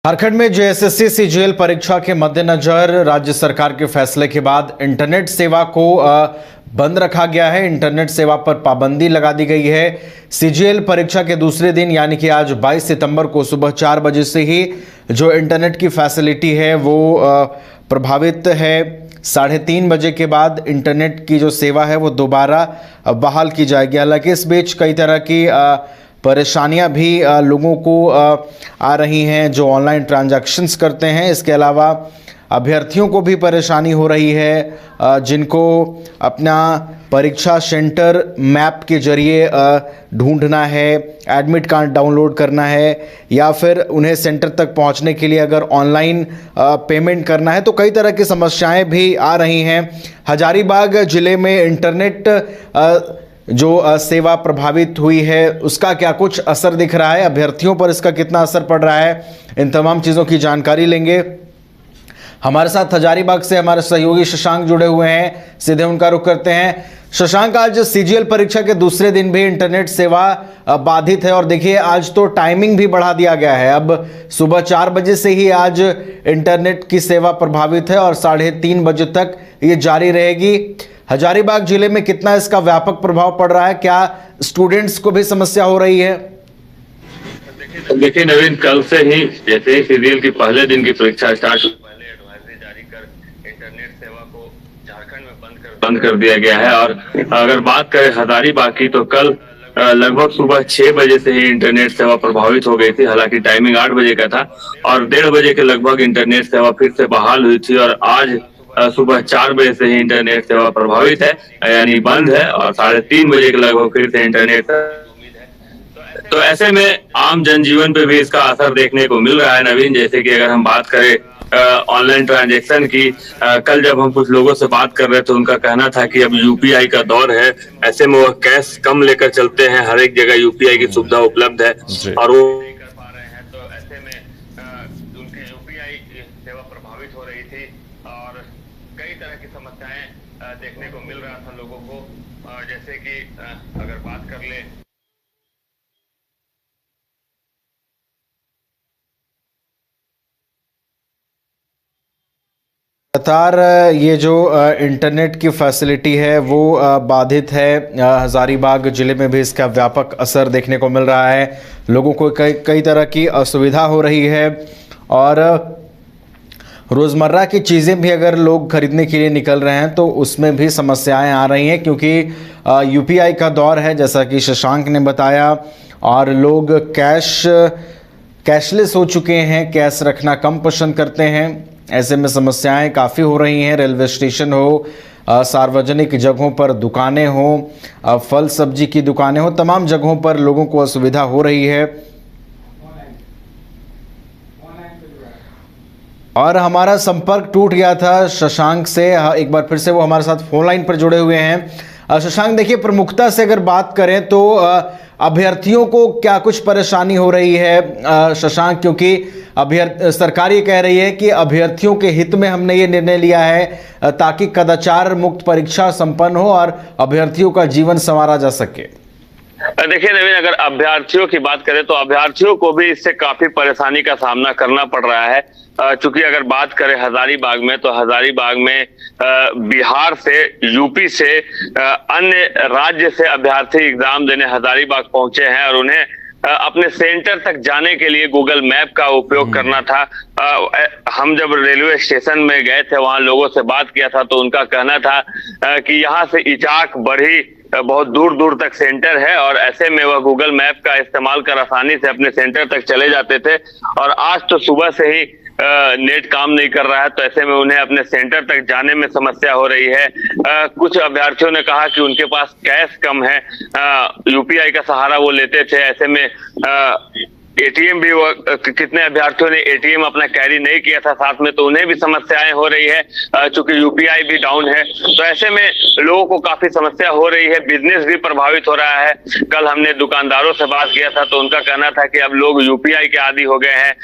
झारखंड में JSSC CGL परीक्षा के मद्देनजर राज्य सरकार के फैसले के बाद इंटरनेट सेवा को बंद रखा गया है। इंटरनेट सेवा पर पाबंदी लगा दी गई है। सीजीएल परीक्षा के दूसरे दिन यानी कि आज 22 सितंबर को सुबह 4 बजे से ही जो इंटरनेट की फैसिलिटी है वो प्रभावित है। 3:30 बजे के बाद इंटरनेट की जो सेवा है वो दोबारा बहाल की जाएगी। हालांकि इस बीच कई तरह की परेशानियां भी लोगों को आ रही हैं जो ऑनलाइन ट्रांजैक्शंस करते हैं। इसके अलावा अभ्यर्थियों को भी परेशानी हो रही है जिनको अपना परीक्षा सेंटर मैप के जरिए ढूंढना है, एडमिट कार्ड डाउनलोड करना है या फिर उन्हें सेंटर तक पहुंचने के लिए अगर ऑनलाइन पेमेंट करना है तो कई तरह की समस्याएं भी आ रही हैं। हजारीबाग जिले में इंटरनेट जो सेवा प्रभावित हुई है उसका क्या कुछ असर दिख रहा है, अभ्यर्थियों पर इसका कितना असर पड़ रहा है, इन तमाम चीज़ों की जानकारी लेंगे। हमारे साथ हजारीबाग से हमारे सहयोगी शशांक जुड़े हुए हैं, सीधे उनका रुख करते हैं। शशांक, आज सीजीएल परीक्षा के दूसरे दिन भी इंटरनेट सेवा बाधित है और देखिए आज तो टाइमिंग भी बढ़ा दिया गया है। अब सुबह 4 बजे से ही आज इंटरनेट की सेवा प्रभावित है और 3:30 बजे तक ये जारी रहेगी। हजारीबाग जिले में कितना इसका व्यापक प्रभाव पड़ रहा है, क्या स्टूडेंट्स को भी समस्या हो रही है? देखिए नवीन, कल से ही जैसे ही सीजीएल की पहले दिन की परीक्षा स्टार्ट पहले एडवाइजरी जारी कर इंटरनेट सेवा को झारखंड में बंद कर दिया गया है। और अगर बात करें हजारीबाग की तो कल लगभग सुबह 6 बजे से ही इंटरनेट सेवा प्रभावित हो गई थी। हालांकि टाइमिंग 8 बजे का था और 1:30 बजे के लगभग इंटरनेट सेवा फिर से बहाल हुई थी और आज सुबह 4 बजे से ही इंटरनेट सेवा प्रभावित है यानी बंद है और 3:30 बजे के लगभग फिर से इंटरनेट तो ऐसे में आम जनजीवन पे भी इसका असर देखने को मिल रहा है नवीन। जैसे कि अगर हम बात करें ऑनलाइन ट्रांजैक्शन की, कल जब हम कुछ लोगों से बात कर रहे थे उनका कहना था कि अब यूपीआई का दौर है, ऐसे में वो कैश कम लेकर चलते हैं, हर एक जगह यूपीआई की सुविधा उपलब्ध है और वो कर पा रहे हैं। तो ऐसे में उनकी यूपीआई सेवा प्रभावित हो रही थी और कई तरह की समस्याएं देखने को मिल रहा था लोगों को। जैसे कि अगर बात कर ले लगातार ये जो इंटरनेट की फैसिलिटी है वो बाधित है। हजारीबाग जिले में भी इसका व्यापक असर देखने को मिल रहा है। लोगों को कई तरह की असुविधा हो रही है और रोज़मर्रा की चीज़ें भी अगर लोग खरीदने के लिए निकल रहे हैं तो उसमें भी समस्याएं आ रही हैं क्योंकि यूपीआई का दौर है जैसा कि शशांक ने बताया और लोग कैशलेस हो चुके हैं, कैश रखना कम पसंद करते हैं। ऐसे में समस्याएं काफ़ी हो रही हैं। रेलवे स्टेशन हो, सार्वजनिक जगहों पर दुकानें हो, फल सब्जी की दुकानें हो, तमाम जगहों पर लोगों को असुविधा हो रही है। और हमारा संपर्क टूट गया था शशांक से, एक बार फिर से वो हमारे साथ फोन लाइन पर जुड़े हुए हैं। शशांक, देखिए प्रमुखता से अगर बात करें तो अभ्यर्थियों को क्या कुछ परेशानी हो रही है शशांक, क्योंकि सरकार ये कह रही है कि अभ्यर्थियों के हित में हमने ये निर्णय लिया है ताकि कदाचार मुक्त परीक्षा संपन्न हो और अभ्यर्थियों का जीवन संवारा जा सके। देखिए नवीन, अगर अभ्यर्थियों की बात करें तो अभ्यर्थियों को भी इससे काफी परेशानी का सामना करना पड़ रहा है। चूंकि अगर बात करें हजारीबाग में तो हजारीबाग में बिहार से, यूपी से, अन्य राज्य से अभ्यर्थी एग्जाम देने हजारीबाग पहुंचे हैं और उन्हें अपने सेंटर तक जाने के लिए गूगल मैप का उपयोग करना था। हम जब रेलवे स्टेशन में गए थे वहां लोगों से बात किया था तो उनका कहना था कि यहाँ से इचाक, बरही बहुत दूर दूर तक सेंटर है और ऐसे में वह गूगल मैप का इस्तेमाल कर आसानी से अपने सेंटर तक चले जाते थे। और आज तो सुबह से ही नेट काम नहीं कर रहा है तो ऐसे में उन्हें अपने सेंटर तक जाने में समस्या हो रही है। कुछ अभ्यर्थियों ने कहा कि उनके पास कैश कम है, यूपीआई का सहारा वो लेते थे। ऐसे में एटीएम भी कितने अभ्यर्थियों ने एटीएम अपना कैरी नहीं किया था साथ में, तो उन्हें भी समस्याएं हो रही है चूंकि यूपीआई भी डाउन है। तो ऐसे में लोगों को काफी समस्या हो रही है, बिजनेस भी प्रभावित हो रहा है। कल हमने दुकानदारों से बात किया था तो उनका कहना था कि अब लोग यूपीआई के आदी हो गए हैं,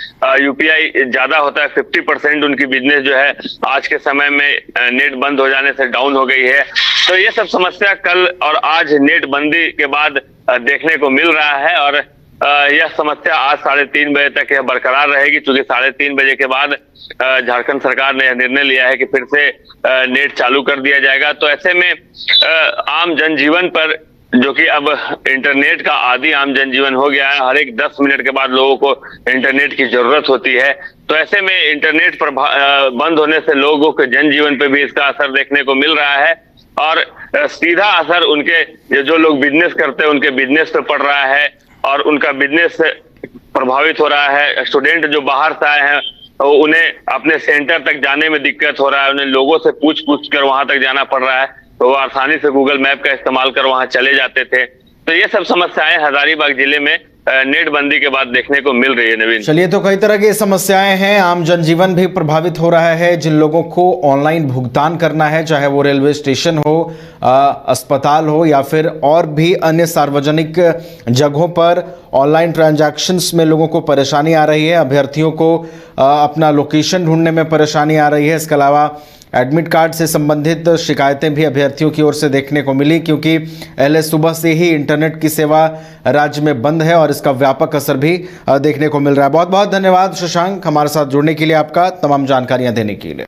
यूपीआई ज्यादा होता है, 50% उनकी बिजनेस जो है आज के समय में नेट बंद हो जाने से डाउन हो गई है। तो ये सब समस्या कल और आज नेट बंदी के बाद देखने को मिल रहा है और यह समस्या आज 3:30 बजे तक यह बरकरार रहेगी, क्योंकि 3:30 बजे के बाद झारखंड सरकार ने यह निर्णय लिया है कि फिर से नेट चालू कर दिया जाएगा। तो ऐसे में आम जनजीवन पर, जो कि अब इंटरनेट का आदि आम जनजीवन हो गया है, हर एक 10 मिनट के बाद लोगों को इंटरनेट की जरूरत होती है। तो ऐसे में इंटरनेट पर बंद होने से लोगों के जनजीवन पे भी इसका असर देखने को मिल रहा है और सीधा असर उनके जो लोग बिजनेस करते हैं उनके बिजनेस पे पड़ रहा है और उनका बिजनेस प्रभावित हो रहा है। स्टूडेंट जो बाहर से आए हैं उन्हें अपने सेंटर तक जाने में दिक्कत हो रहा है, उन्हें लोगों से पूछ कर वहां तक जाना पड़ रहा है, तो वो आसानी से गूगल मैप का इस्तेमाल कर वहां चले जाते थे। तो ये सब समस्याएं हजारीबाग जिले में नेट बंदी के बाद देखने को मिल रही है। नवीन, चलिए, तो कई तरह की समस्याएं हैं, आम जनजीवन भी प्रभावित हो रहा है। जिन लोगों को ऑनलाइन भुगतान करना है, चाहे वो रेलवे स्टेशन हो, अस्पताल हो या फिर और भी अन्य सार्वजनिक जगहों पर ऑनलाइन ट्रांजैक्शंस में लोगों को परेशानी आ रही है। अभ्यर्थियों को अपना लोकेशन ढूंढने में परेशानी आ रही है। इसके अलावा एडमिट कार्ड से संबंधित शिकायतें भी अभ्यर्थियों की ओर से देखने को मिली, क्योंकि पहले सुबह से ही इंटरनेट की सेवा राज्य में बंद है और इसका व्यापक असर भी देखने को मिल रहा है। बहुत बहुत धन्यवाद शशांक, हमारे साथ जुड़ने के लिए, आपका तमाम जानकारियां देने के लिए।